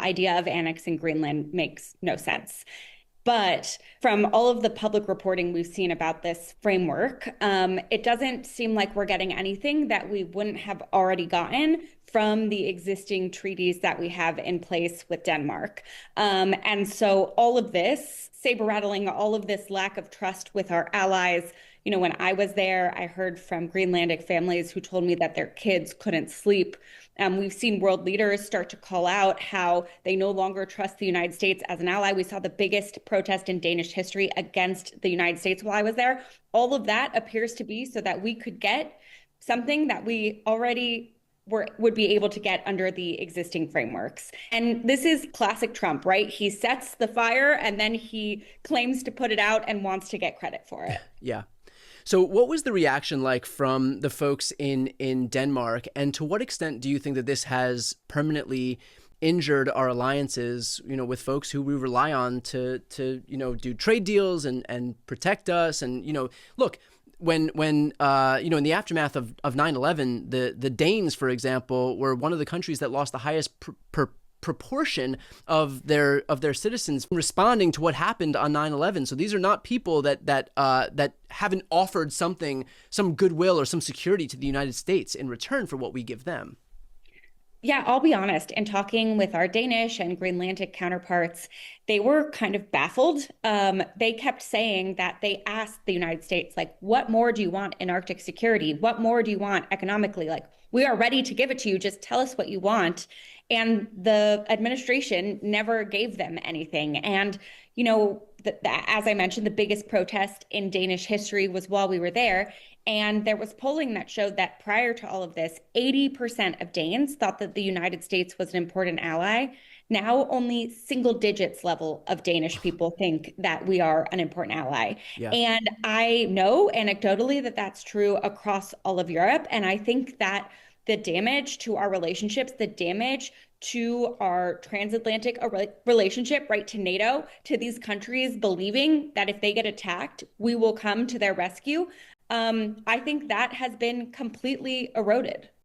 idea of annexing Greenland makes no sense. But from all of the public reporting we've seen about this framework, it doesn't seem like we're getting anything that we wouldn't have already gotten from the existing treaties that we have in place with Denmark. And so all of this saber rattling, all of this lack of trust with our allies. When I was there, I heard from Greenlandic families who told me that their kids couldn't sleep. We've seen world leaders start to call out how they no longer trust the United States as an ally. We saw the biggest protest in Danish history against the United States while I was there. All of that appears to be so that we could get something that we already would be able to get under the existing frameworks. And this is classic Trump, right? He sets the fire and then he claims to put it out and wants to get credit for it. Yeah. So what was the reaction like from the folks in Denmark? And to what extent do you think that this has permanently injured our alliances, with folks who we rely on to do trade deals and protect us? And, look, when in the aftermath of 9/11, the Danes, for example, were one of the countries that lost the highest proportion of their citizens responding to what happened on 9/11. So these are not people that haven't offered some goodwill or some security to the United States in return for what we give them. Yeah, I'll be honest. In talking with our Danish and Greenlandic counterparts, they were kind of baffled. They kept saying that they asked the United States, like, what more do you want in Arctic security? What more do you want economically? Like, we are ready to give it to you. Just tell us what you want. And the administration never gave them anything. And, as I mentioned, the biggest protest in Danish history was while we were there. And there was polling that showed that prior to all of this, 80% of Danes thought that the United States was an important ally. Now only single digits level of Danish people think that we are an important ally. Yeah. And I know anecdotally that that's true across all of Europe. And I think that the damage to our relationships, the damage to our transatlantic relationship, right, to NATO, to these countries believing that if they get attacked, we will come to their rescue. I think that has been completely eroded.